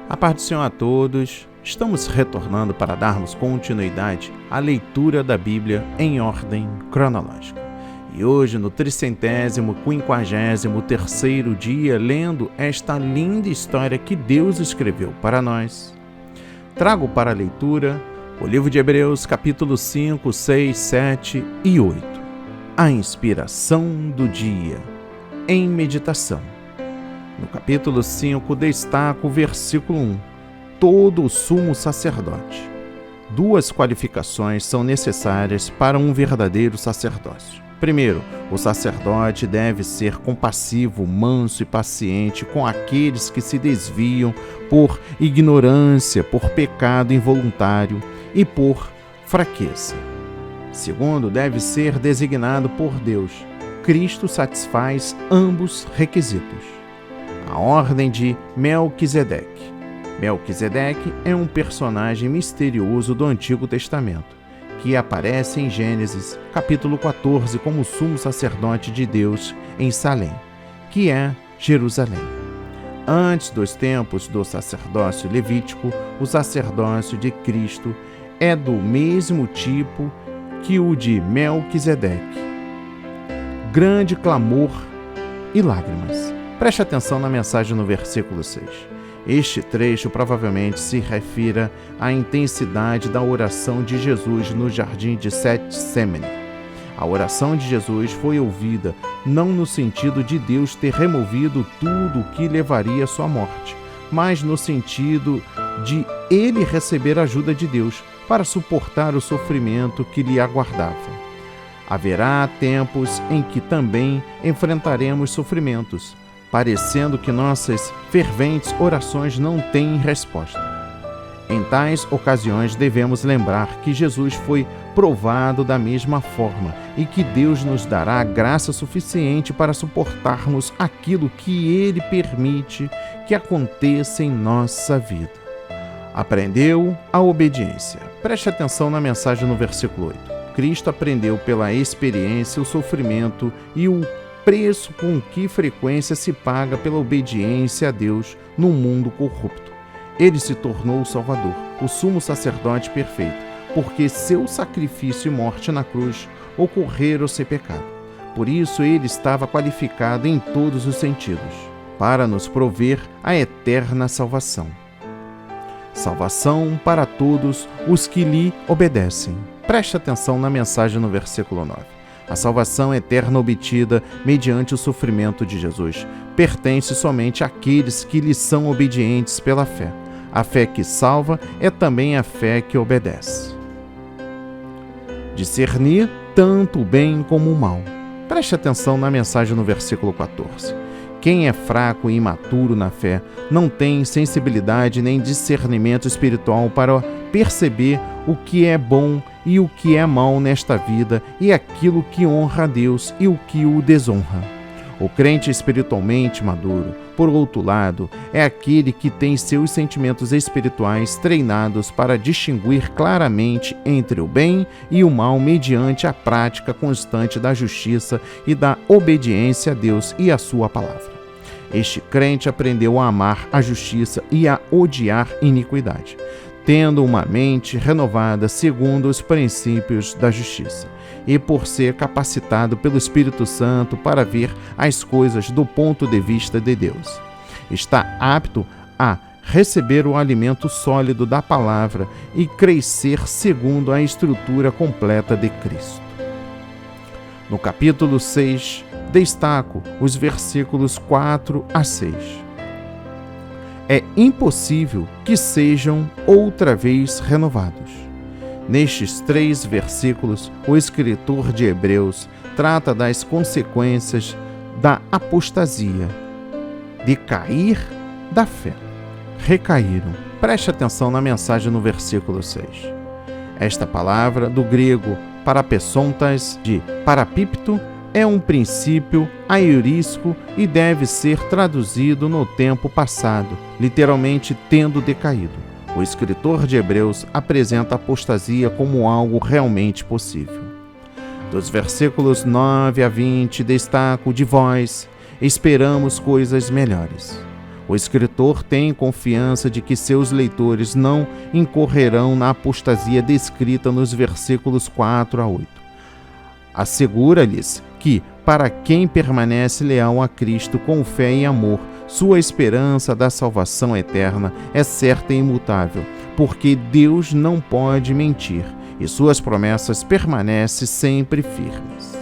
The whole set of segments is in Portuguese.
A paz do Senhor a todos. Estamos retornando para darmos continuidade à leitura da Bíblia em ordem cronológica. E hoje, no 353º dia, lendo esta linda história que Deus escreveu para nós, trago para a leitura o livro de Hebreus, capítulo 5, 6, 7 e 8. A inspiração do dia em meditação. No capítulo 5, destaco o versículo 1. Todo o sumo sacerdote. Duas qualificações são necessárias para um verdadeiro sacerdócio. Primeiro, o sacerdote deve ser compassivo, manso e paciente com aqueles que se desviam por ignorância, por pecado involuntário e por fraqueza. Segundo, deve ser designado por Deus. Cristo satisfaz ambos requisitos. A ordem de Melquisedeque. Melquisedeque é um personagem misterioso do Antigo Testamento, que aparece em Gênesis, capítulo 14, como sumo sacerdote de Deus em Salém, que é Jerusalém. Antes dos tempos do sacerdócio levítico, o sacerdócio de Cristo é do mesmo tipo que o de Melquisedeque. Grande clamor e lágrimas. Preste atenção na mensagem no versículo 6. Este trecho provavelmente se refira à intensidade da oração de Jesus no jardim de Getsemane. A oração de Jesus foi ouvida não no sentido de Deus ter removido tudo o que levaria à sua morte, mas no sentido de ele receber a ajuda de Deus para suportar o sofrimento que lhe aguardava. Haverá tempos em que também enfrentaremos sofrimentos, parecendo que nossas ferventes orações não têm resposta. Em tais ocasiões, devemos lembrar que Jesus foi provado da mesma forma e que Deus nos dará a graça suficiente para suportarmos aquilo que Ele permite que aconteça em nossa vida. Aprendeu a obediência. Preste atenção na mensagem no versículo 8. Cristo aprendeu pela experiência o sofrimento e o preço com que frequência se paga pela obediência a Deus num mundo corrupto. Ele se tornou o Salvador, o sumo sacerdote perfeito, porque seu sacrifício e morte na cruz ocorreram sem pecado. Por isso ele estava qualificado em todos os sentidos, para nos prover a eterna salvação. Salvação para todos os que lhe obedecem. Preste atenção na mensagem no versículo 9. A salvação eterna obtida mediante o sofrimento de Jesus pertence somente àqueles que lhe são obedientes pela fé. A fé que salva é também a fé que obedece. Discernir tanto o bem como o mal. Preste atenção na mensagem no versículo 14. Quem é fraco e imaturo na fé não tem sensibilidade nem discernimento espiritual para perceber o que é bom e o que é mal nesta vida e aquilo que honra a Deus e o que o desonra. O crente espiritualmente maduro, por outro lado, é aquele que tem seus sentimentos espirituais treinados para distinguir claramente entre o bem e o mal mediante a prática constante da justiça e da obediência a Deus e a sua palavra. Este crente aprendeu a amar a justiça e a odiar iniquidade, tendo uma mente renovada segundo os princípios da justiça, e por ser capacitado pelo Espírito Santo para ver as coisas do ponto de vista de Deus. Está apto a receber o alimento sólido da palavra e crescer segundo a estrutura completa de Cristo. No capítulo 6, destaco os versículos 4 a 6. É impossível que sejam outra vez renovados. Nestes 3 versículos, o escritor de Hebreus trata das consequências da apostasia, de cair da fé. Recaíram. Preste atenção na mensagem no versículo 6. Esta palavra, do grego parapesontas, de parapípto, é um princípio aiorístico e deve ser traduzido no tempo passado, literalmente tendo decaído. O escritor de Hebreus apresenta a apostasia como algo realmente possível. Dos versículos 9 a 20, destaco: de vós esperamos coisas melhores. O escritor tem confiança de que seus leitores não incorrerão na apostasia descrita nos versículos 4 a 8. Assegura-lhes que, para quem permanece leal a Cristo com fé e amor, sua esperança da salvação eterna é certa e imutável, porque Deus não pode mentir e suas promessas permanecem sempre firmes.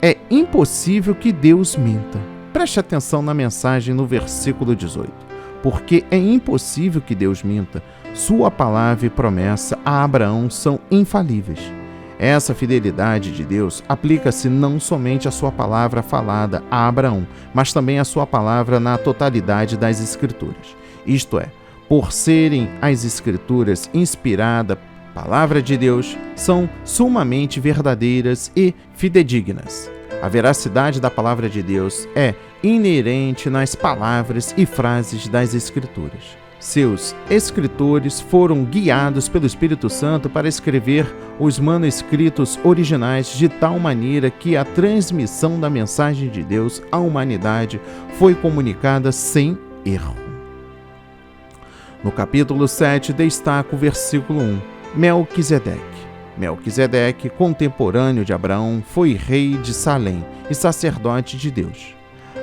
É impossível que Deus minta. Preste atenção na mensagem no versículo 18. Porque é impossível que Deus minta. Sua palavra e promessa a Abraão são infalíveis. Essa fidelidade de Deus aplica-se não somente à sua palavra falada a Abraão, mas também à sua palavra na totalidade das Escrituras. Isto é, por serem as Escrituras inspirada palavra de Deus, são sumamente verdadeiras e fidedignas. A veracidade da palavra de Deus é inerente nas palavras e frases das Escrituras. Seus escritores foram guiados pelo Espírito Santo para escrever os manuscritos originais de tal maneira que a transmissão da mensagem de Deus à humanidade foi comunicada sem erro. No capítulo 7 destaca o versículo 1, Melquisedeque. Melquisedeque, contemporâneo de Abraão, foi rei de Salém e sacerdote de Deus.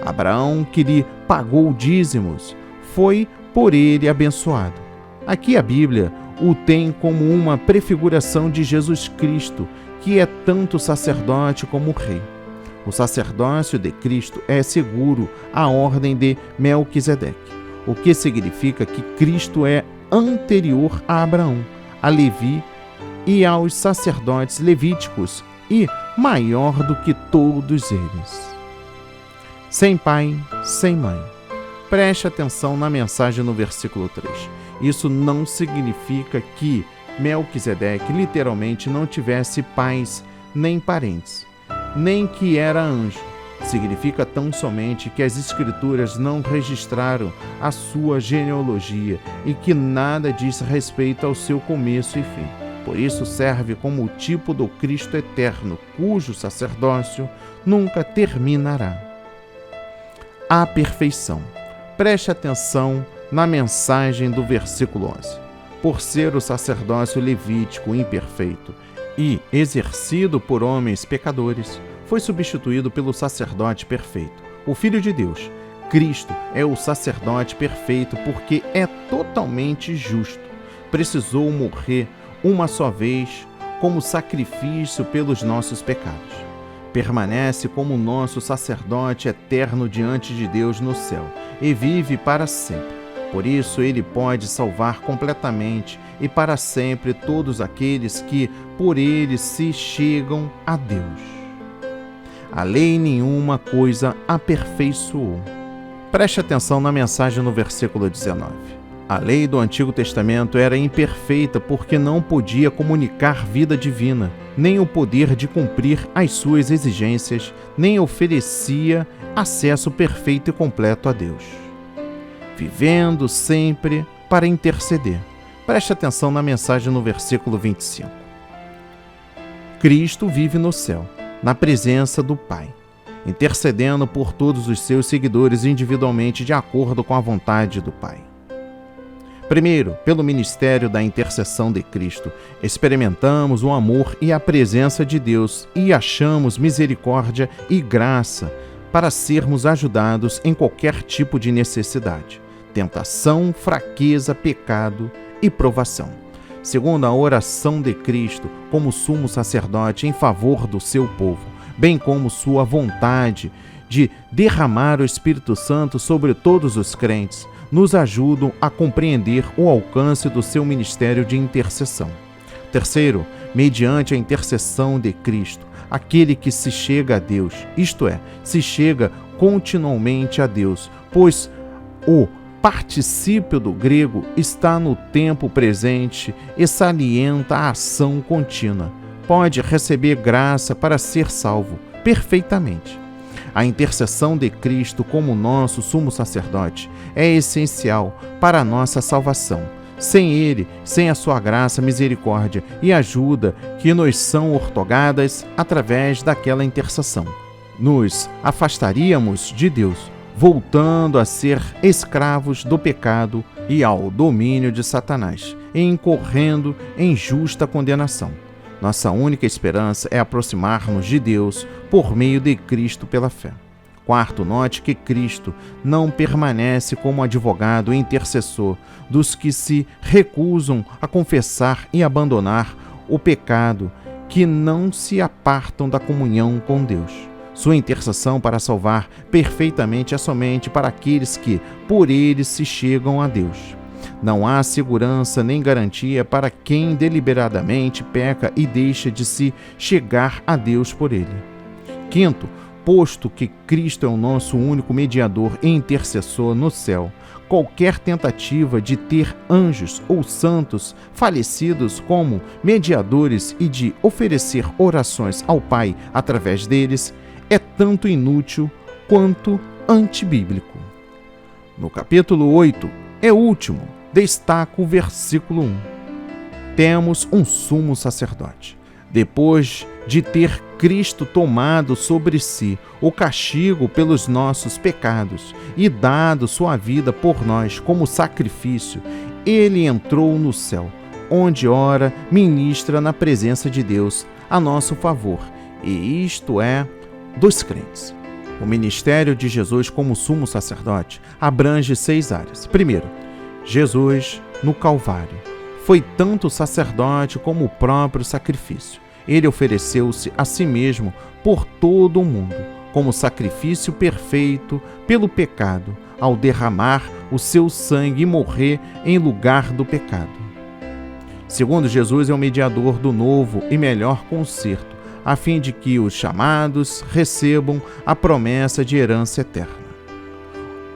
Abraão, que lhe pagou dízimos, foi por ele abençoado. Aqui a Bíblia o tem como uma prefiguração de Jesus Cristo, que é tanto sacerdote como rei. O sacerdócio de Cristo é seguro à ordem de Melquisedeque, o que significa que Cristo é anterior a Abraão, a Levi e aos sacerdotes levíticos e maior do que todos eles. Sem pai, sem mãe. Preste atenção na mensagem no versículo 3. Isso não significa que Melquisedeque literalmente não tivesse pais nem parentes, nem que era anjo. Significa tão somente que as Escrituras não registraram a sua genealogia e que nada diz respeito ao seu começo e fim. Por isso serve como o tipo do Cristo eterno, cujo sacerdócio nunca terminará. A perfeição. Preste atenção na mensagem do versículo 11. Por ser o sacerdócio levítico imperfeito e exercido por homens pecadores, foi substituído pelo sacerdote perfeito, o Filho de Deus. Cristo é o sacerdote perfeito porque é totalmente justo. Precisou morrer uma só vez como sacrifício pelos nossos pecados. Permanece como nosso sacerdote eterno diante de Deus no céu e vive para sempre. Por isso ele pode salvar completamente e para sempre todos aqueles que por ele se chegam a Deus. A lei nenhuma coisa aperfeiçoou. Preste atenção na mensagem no versículo 19. A lei do Antigo Testamento era imperfeita porque não podia comunicar vida divina, nem o poder de cumprir as suas exigências, nem oferecia acesso perfeito e completo a Deus. Vivendo sempre para interceder. Preste atenção na mensagem no versículo 25. Cristo vive no céu, na presença do Pai, intercedendo por todos os seus seguidores individualmente de acordo com a vontade do Pai. Primeiro, pelo ministério da intercessão de Cristo, experimentamos o amor e a presença de Deus e achamos misericórdia e graça para sermos ajudados em qualquer tipo de necessidade, tentação, fraqueza, pecado e provação. Segundo a oração de Cristo como sumo sacerdote em favor do seu povo, bem como sua vontade de derramar o Espírito Santo sobre todos os crentes, nos ajudam a compreender o alcance do seu ministério de intercessão. Terceiro, mediante a intercessão de Cristo, aquele que se chega a Deus, isto é, se chega continuamente a Deus, pois o particípio do grego está no tempo presente e salienta a ação contínua. Pode receber graça para ser salvo perfeitamente. A intercessão de Cristo como nosso sumo sacerdote é essencial para a nossa salvação. Sem ele, sem a sua graça, misericórdia e ajuda que nos são ortogadas através daquela intercessão, nos afastaríamos de Deus, voltando a ser escravos do pecado e ao domínio de Satanás, e incorrendo em justa condenação. Nossa única esperança é aproximar-nos de Deus por meio de Cristo pela fé. Quarto, note que Cristo não permanece como advogado e intercessor dos que se recusam a confessar e abandonar o pecado, que não se apartam da comunhão com Deus. Sua intercessão para salvar perfeitamente é somente para aqueles que, por ele, se chegam a Deus. Não há segurança nem garantia para quem deliberadamente peca e deixa de se chegar a Deus por ele. Quinto, posto que Cristo é o nosso único mediador e intercessor no céu, qualquer tentativa de ter anjos ou santos falecidos como mediadores e de oferecer orações ao Pai através deles é tanto inútil quanto antibíblico. No capítulo 8, último, destaca o versículo 1. Temos um sumo sacerdote. Depois de ter Cristo tomado sobre si o castigo pelos nossos pecados e dado sua vida por nós como sacrifício, ele entrou no céu, onde ora ministra na presença de Deus a nosso favor, e isto é, dos crentes. O ministério de Jesus como sumo sacerdote abrange 6 áreas. Primeiro, Jesus no Calvário foi tanto sacerdote como o próprio sacrifício. Ele ofereceu-se a si mesmo por todo o mundo, como sacrifício perfeito pelo pecado, ao derramar o seu sangue e morrer em lugar do pecado. Segundo, Jesus é o mediador do novo e melhor concerto, a fim de que os chamados recebam a promessa de herança eterna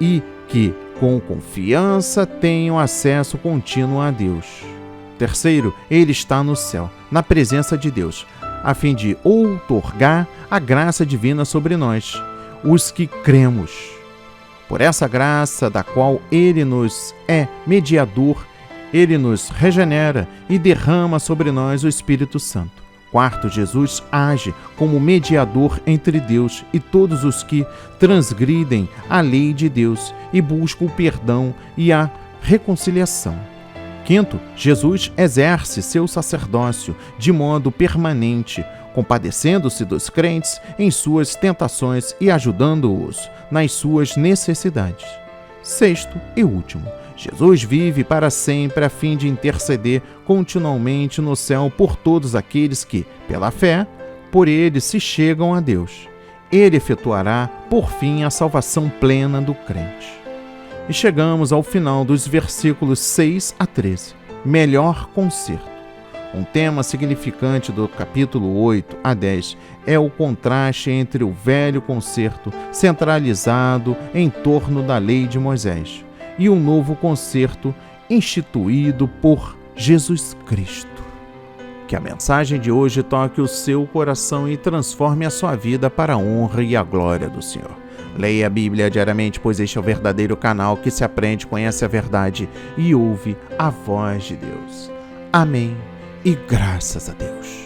e que, com confiança, tenham acesso contínuo a Deus. Terceiro, ele está no céu, na presença de Deus, a fim de outorgar a graça divina sobre nós, os que cremos. Por essa graça da qual ele nos é mediador, ele nos regenera e derrama sobre nós o Espírito Santo. Quarto, Jesus age como mediador entre Deus e todos os que transgridem a lei de Deus e buscam o perdão e a reconciliação. Quinto, Jesus exerce seu sacerdócio de modo permanente, compadecendo-se dos crentes em suas tentações e ajudando-os nas suas necessidades. Sexto e último, Jesus vive para sempre a fim de interceder continuamente no céu por todos aqueles que, pela fé, por ele se chegam a Deus. Ele efetuará, por fim, a salvação plena do crente. E chegamos ao final dos versículos 6 a 13. Melhor concerto. Um tema significante do capítulo 8 a 10 é o contraste entre o velho concerto centralizado em torno da lei de Moisés e um novo concerto instituído por Jesus Cristo. Que a mensagem de hoje toque o seu coração e transforme a sua vida para a honra e a glória do Senhor. Leia a Bíblia diariamente, pois este é o verdadeiro canal que se aprende, conhece a verdade e ouve a voz de Deus. Amém e graças a Deus.